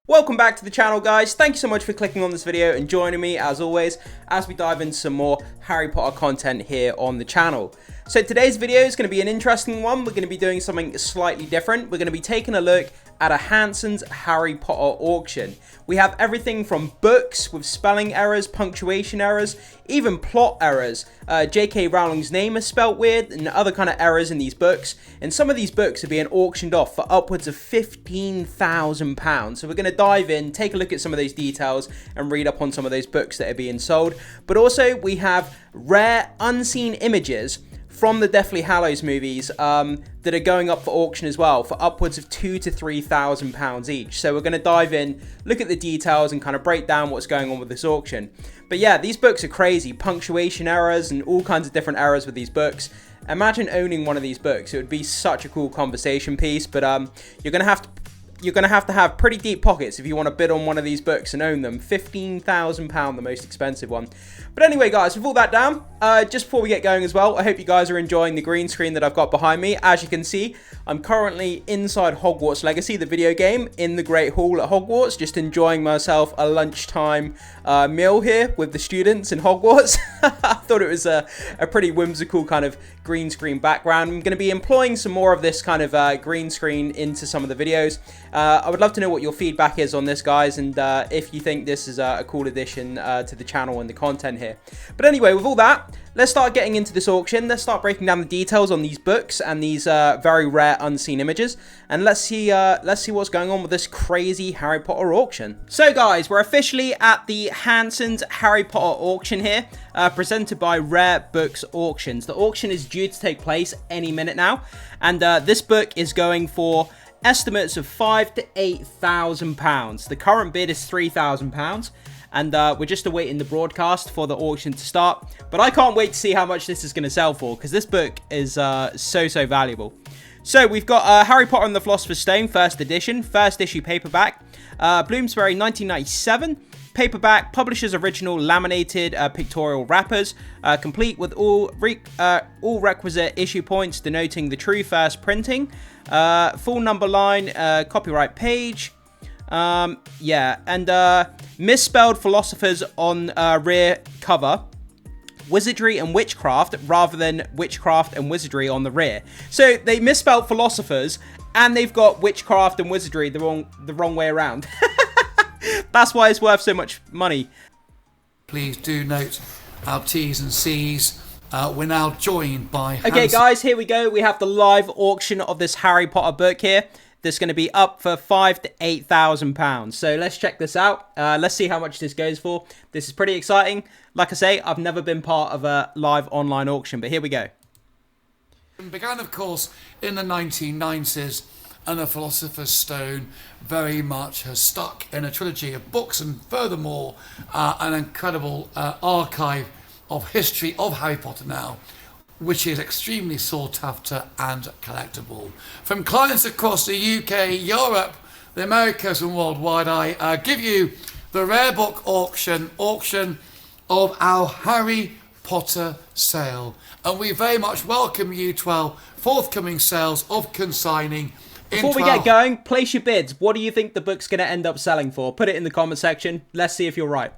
Welcome back to the channel, guys. Thank you so much for clicking on this video and joining me as always as we dive into some more Harry Potter content here on the channel. So today's video is going to be an interesting one. We're going to be doing something slightly different. We're going to be taking a look at a Hanson's Harry Potter auction. We have everything from books with spelling errors, punctuation errors, even plot errors. J.K. Rowling's name is spelt weird and other kind of errors in these books. And some of these books are being auctioned off for upwards of £15,000. So we're going to dive in, take a look at some of those details and read up on some of those books that are being sold. But also we have rare unseen images from the Deathly Hallows movies that are going up for auction as well for upwards of £2,000 to £3,000 each. So we're going to dive in, look at the details and kind of break down what's going on with this auction. But yeah, these books are crazy. Punctuation errors and all kinds of different errors with these books. Imagine owning one of these books. It would be such a cool conversation piece, but you're going to have pretty deep pockets if you want to bid on one of these books and own them. £15,000, the most expensive one. But anyway, guys, with all that down, just before we get going as well, I hope you guys are enjoying the green screen that I've got behind me. As you can see, I'm currently inside Hogwarts Legacy, the video game, in the Great Hall at Hogwarts, just enjoying myself a lunchtime meal here with the students in Hogwarts. I thought it was a pretty whimsical kind of green screen background. I'm going to be employing some more of this kind of green screen into some of the videos. I would love to know what your feedback is on this, guys, and if you think this is a cool addition to the channel and the content here. But anyway, with all that, let's start getting into this auction. Let's start breaking down the details on these books and these very rare unseen images, and let's see what's going on with this crazy Harry Potter auction. So, guys, we're officially at the Hanson's Harry Potter auction here, presented by Rare Books Auctions. The auction is due to take place any minute now, and this book is going for estimates of £5,000 to £8,000. The current bid is £3,000, and we're just awaiting the broadcast for the auction to start. But I can't wait to see how much this is going to sell for, because this book is so valuable. So we've got Harry Potter and the Philosopher's Stone, first edition, first issue paperback, Bloomsbury 1997. Paperback, publisher's original laminated pictorial wrappers, complete with all requisite issue points denoting the true first printing, full number line, copyright page, yeah, and misspelled philosophers on rear cover, wizardry and witchcraft rather than witchcraft and wizardry on the rear. So they misspelled philosophers and they've got witchcraft and wizardry the wrong way around. That's why it's worth so much money. Please do note our T's and C's. We're now joined by Okay, guys, here we go. We have the live auction of this Harry Potter book here. That's going to be up for £5,000 to £8,000. So let's check this out. Let's see how much this goes for. This is pretty exciting. Like I say, I've never been part of a live online auction, but here we go. It began, of course, in the 1990s. And the Philosopher's Stone very much has stuck in a trilogy of books, and furthermore an incredible archive of history of Harry Potter now, which is extremely sought after and collectible. From clients across the UK, Europe, the Americas and worldwide, I give you the Rare Book auction of our Harry Potter sale. And we very much welcome you to our forthcoming sales of consigning. Before we get going, place your bids. What do you think the book's going to end up selling for? Put it in the comment section. Let's see if you're right.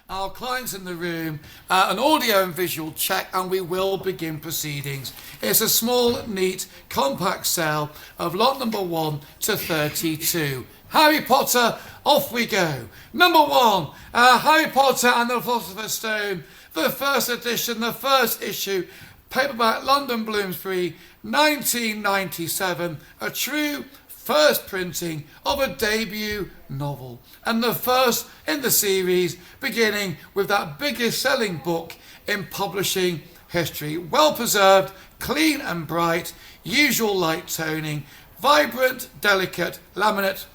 Our clients in the room, an audio and visual check, and we will begin proceedings. It's a small, neat, compact sale of lot number 1 to 32. Harry Potter, off we go. Number 1, Harry Potter and the Philosopher's Stone, the first edition, the first issue, paperback, London Bloomsbury, 1997, a true first printing of a debut novel, and the first in the series, beginning with that biggest selling book in publishing history. Well preserved, clean and bright, usual light toning, vibrant, delicate laminate,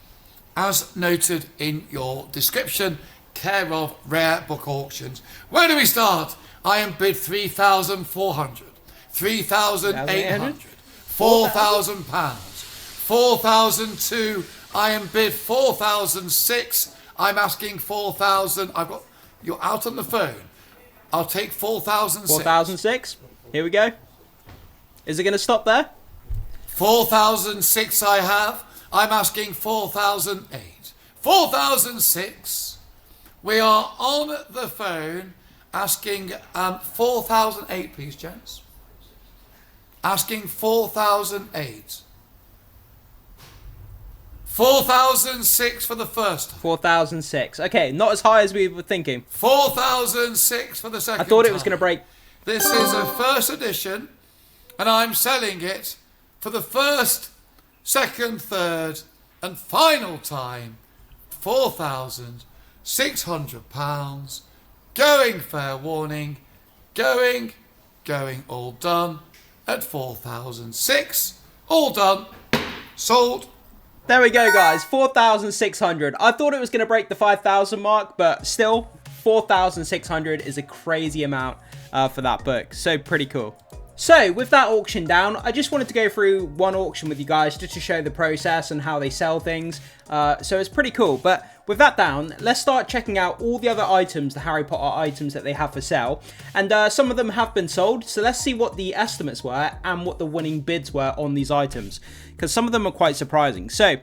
as noted in your description, care of Rare Book Auctions. Where do we start? I am bid 3,400. 3,800, £4,000, 4,002. I am bid 4,006. I'm asking 4,000. You're out on the phone. I'll take 4,006. 4,006. Here we go. Is it going to stop there? 4,006 I have. I'm asking 4,008. 4,006. We are on the phone asking 4,008, please, gents. Asking 4,008. 4,006 for the first time. 4,006. Okay, not as high as we were thinking. 4,006 for the second I thought time. it was going to break. This is a first edition, and I'm selling it for the first, second, third, and final time. £4,600. Going, fair warning. Going, all done at 4,006. All done. Sold. There we go, guys. 4,600. I thought it was going to break the 5,000 mark, but still, 4,600 is a crazy amount for that book. So pretty cool. So with that auction down, I just wanted to go through one auction with you guys just to show the process and how they sell things. So it's pretty cool. But with that down, let's start checking out all the other items, the Harry Potter items that they have for sale. And some of them have been sold. So let's see what the estimates were and what the winning bids were on these items, because some of them are quite surprising. So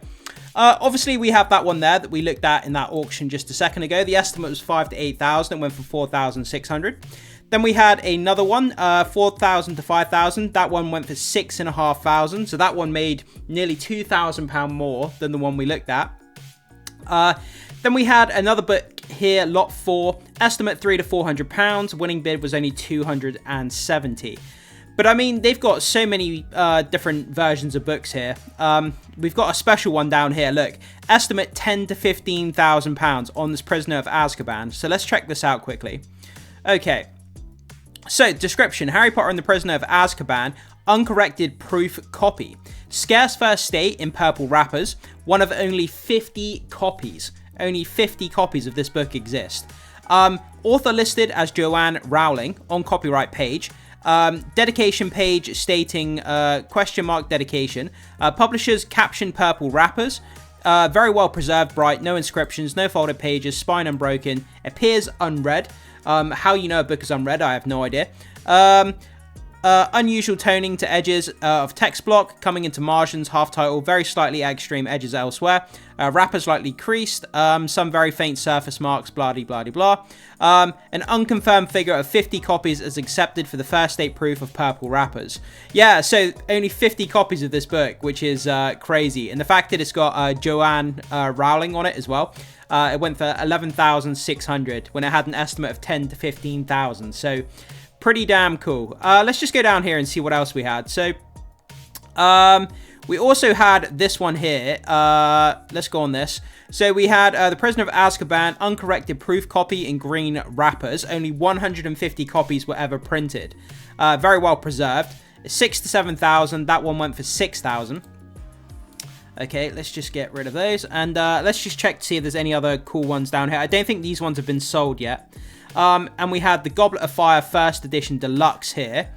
obviously we have that one there that we looked at in that auction just a second ago. The estimate was 5,000 to 8,000. It went for 4,600. Then we had another one, 4,000 to 5,000. That one went for 6,500. So that one made nearly £2,000 more than the one we looked at. Then we had another book here, lot 4, estimate £300 to £400. Winning bid was only 270. But I mean, they've got so many different versions of books here. We've got a special one down here. Look, estimate £10,000 to £15,000 on this Prisoner of Azkaban. So let's check this out quickly. Okay. So, description, Harry Potter and the Prisoner of Azkaban, uncorrected proof copy. Scarce first state in purple wrappers, one of only 50 copies. Only 50 copies of this book exist. Author listed as Joanne Rowling on copyright page. Dedication page stating question mark dedication. Publishers caption purple wrappers. Very well preserved, bright, no inscriptions, no folded pages, spine unbroken, appears unread. How you know a book is unread, I have no idea. Unusual toning to edges of text block, coming into margins, half title, very slightly extreme edges elsewhere. Wrappers lightly creased, some very faint surface marks, blah blah blah. An unconfirmed figure of 50 copies is accepted for the first state proof of purple wrappers. Yeah, so only 50 copies of this book, which is crazy. And the fact that it's got Joanne Rowling on it as well. It went for 11,600 when it had an estimate of 10,000 to 15,000. So pretty damn cool. Let's just go down here and see what else we had. So we also had this one here. Let's go on this. So we had the Prisoner of Azkaban uncorrected proof copy in green wrappers. Only 150 copies were ever printed. Very well preserved. 6,000 to 7,000. That one went for 6,000. Okay, let's just get rid of those. And let's just check to see if there's any other cool ones down here. I don't think these ones have been sold yet. And we had the Goblet of Fire First Edition Deluxe here.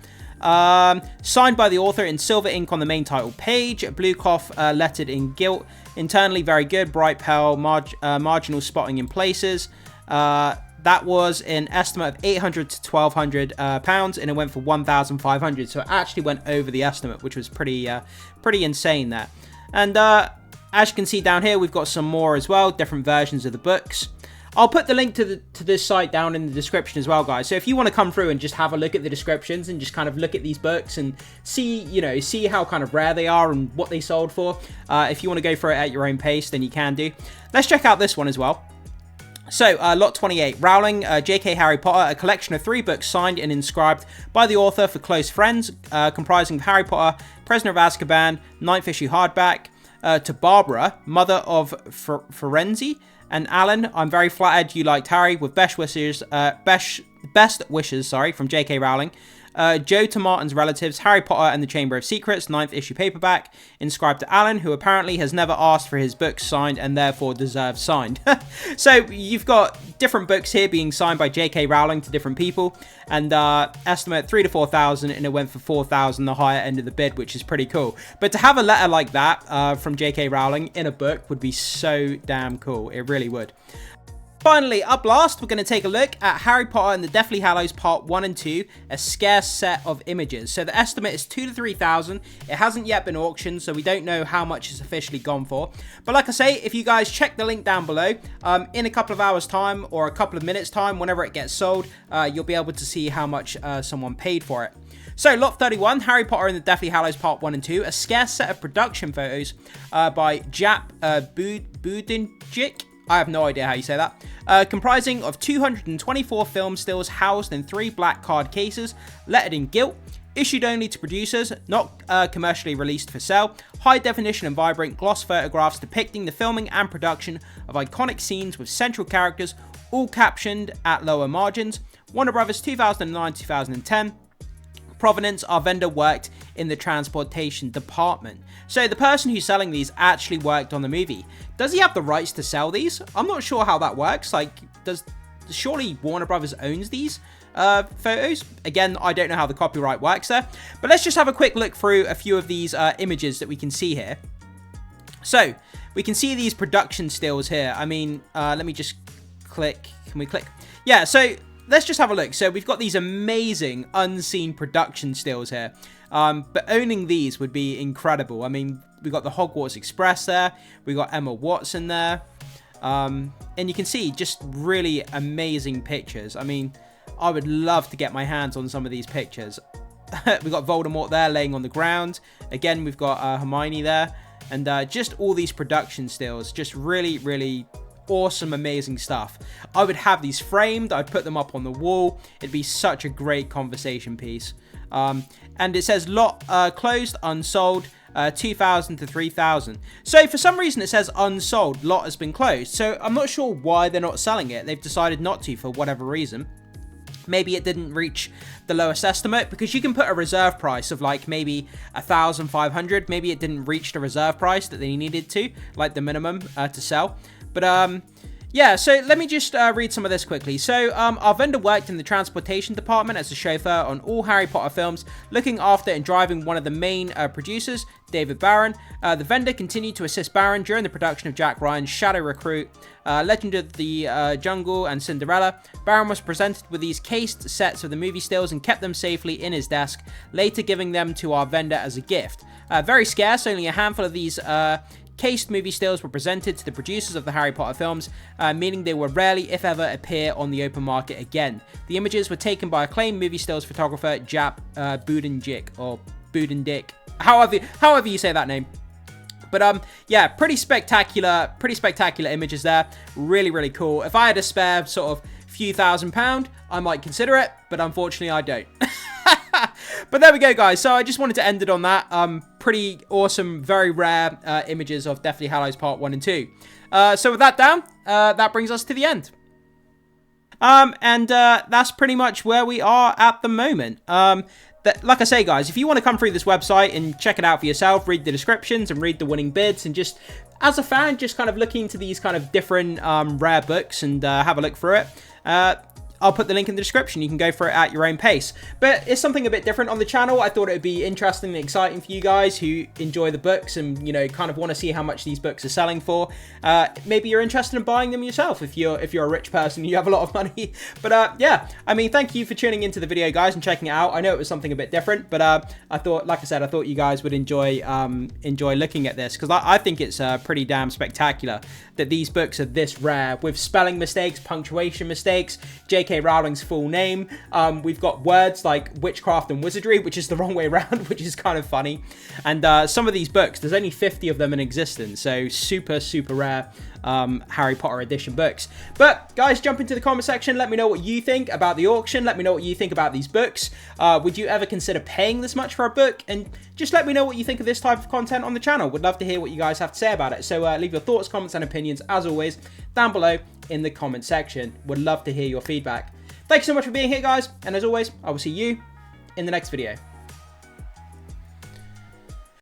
Signed by the author in silver ink on the main title page. Blue cloth lettered in gilt. Internally very good. Bright pale, marginal spotting in places. That was an estimate of 800 to 1,200 pounds, and it went for 1,500. So it actually went over the estimate, which was pretty insane there. And as you can see down here, we've got some more as well, different versions of the books. I'll put the link to this site down in the description as well, guys. So if you want to come through and just have a look at the descriptions and just kind of look at these books and see how kind of rare they are and what they sold for. If you want to go through it at your own pace, then you can do. Let's check out this one as well. So, lot 28, Rowling, J.K. Harry Potter, a collection of 3 books signed and inscribed by the author for close friends, comprising of Harry Potter, Prisoner of Azkaban, 9th issue hardback, to Barbara, mother of Ferenzi, and Alan, I'm very flattered you liked Harry, with best wishes, from J.K. Rowling. Joe to Martin's relatives, Harry Potter and the Chamber of Secrets, 9th issue paperback, inscribed to Alan, who apparently has never asked for his books signed and therefore deserves signed. So you've got different books here being signed by J.K. Rowling to different people, and estimate 3,000 to 4,000, and it went for 4,000, the higher end of the bid, which is pretty cool. But to have a letter like that from J.K. Rowling in a book would be so damn cool. It really would. Finally, up last, we're going to take a look at Harry Potter and the Deathly Hallows Part 1 and 2, a scarce set of images. So the estimate is 2,000 to 3,000. It hasn't yet been auctioned, so we don't know how much it's officially gone for. But like I say, if you guys check the link down below, in a couple of hours time or a couple of minutes time, whenever it gets sold, you'll be able to see how much someone paid for it. So, Lot 31, Harry Potter and the Deathly Hallows Part 1 and 2, a scarce set of production photos by Jap Budinjik. I have no idea how you say that. Comprising of 224 film stills housed in 3 black card cases, lettered in gilt, issued only to producers, not commercially released for sale, high definition and vibrant gloss photographs depicting the filming and production of iconic scenes with central characters, all captioned at lower margins. Warner Brothers 2009-2010. Provenance, our vendor worked in the transportation department. So the person who's selling these actually worked on the movie. Does he have the rights to sell these? I'm not sure how that works. Like, surely Warner Brothers owns these photos? Again, I don't know how the copyright works there. But let's just have a quick look through a few of these images that we can see here. So we can see these production stills here. I mean, let me just click. Can we click? Yeah, so let's just have a look. So we've got these amazing unseen production stills here. But owning these would be incredible. I mean, we've got the Hogwarts Express there. We've got Emma Watson there. And you can see just really amazing pictures. I mean, I would love to get my hands on some of these pictures. We've got Voldemort there laying on the ground. Again, we've got Hermione there. And just all these production stills. Just really, really awesome, amazing stuff. I would have these framed. I'd put them up on the wall. It'd be such a great conversation piece. And it says lot closed, unsold, 2,000 to 3,000. So for some reason it says unsold, lot has been closed. So I'm not sure why they're not selling it. They've decided not to for whatever reason. Maybe it didn't reach the lowest estimate, because you can put a reserve price of like maybe 1,500. Maybe it didn't reach the reserve price that they needed to, like the minimum to sell. But yeah, so let me just read some of this quickly. So our vendor worked in the transportation department as a chauffeur on all Harry Potter films, looking after and driving one of the main producers, David Barron. The vendor continued to assist Barron during the production of Jack Ryan's Shadow Recruit, Legend of the Jungle, and Cinderella. Barron was presented with these cased sets of the movie stills and kept them safely in his desk, later giving them to our vendor as a gift. Very scarce, only a handful of these cased movie stills were presented to the producers of the Harry Potter films, meaning they will rarely, if ever, appear on the open market again. The images were taken by acclaimed movie stills photographer Jap Budinjik, or Budindik, however you say that name. But yeah, pretty spectacular images there. Really, really cool. If I had a spare sort of few £1,000, I might consider it, but unfortunately I don't. But there we go, guys. So I just wanted to end it on that. Pretty awesome, very rare images of Deathly Hallows Part 1 and 2. So with that down, that brings us to the end. And that's pretty much where we are at the moment. Like I say, guys, if you want to come through this website and check it out for yourself, read the descriptions and read the winning bids, and just, as a fan, just kind of look into these kind of different rare books and have a look through it. I'll put the link in the description. You can go for it at your own pace. But it's something a bit different on the channel. I thought it would be interesting and exciting for you guys who enjoy the books and, you know, kind of want to see how much these books are selling for. Maybe you're interested in buying them yourself if you're a rich person and you have a lot of money. But yeah, I mean, thank you for tuning into the video, guys, and checking it out. I know it was something a bit different, but I thought, like I said, I thought you guys would enjoy looking at this, because I think it's pretty damn spectacular that these books are this rare, with spelling mistakes, punctuation mistakes, J.K. Rowling's full name. We've got words like witchcraft and wizardry, which is the wrong way around, which is kind of funny. And some of these books, there's only 50 of them in existence, so super, super rare Harry Potter edition books. But guys, jump into the comment section. Let me know what you think about the auction. Let me know what you think about these books. Would you ever consider paying this much for a book? And just let me know what you think of this type of content on the channel. Would love to hear what you guys have to say about it. So leave your thoughts, comments, and opinions, as always, down below in the comment section. Would love to hear your feedback. Thanks so much for being here, guys. And as always, I will see you in the next video.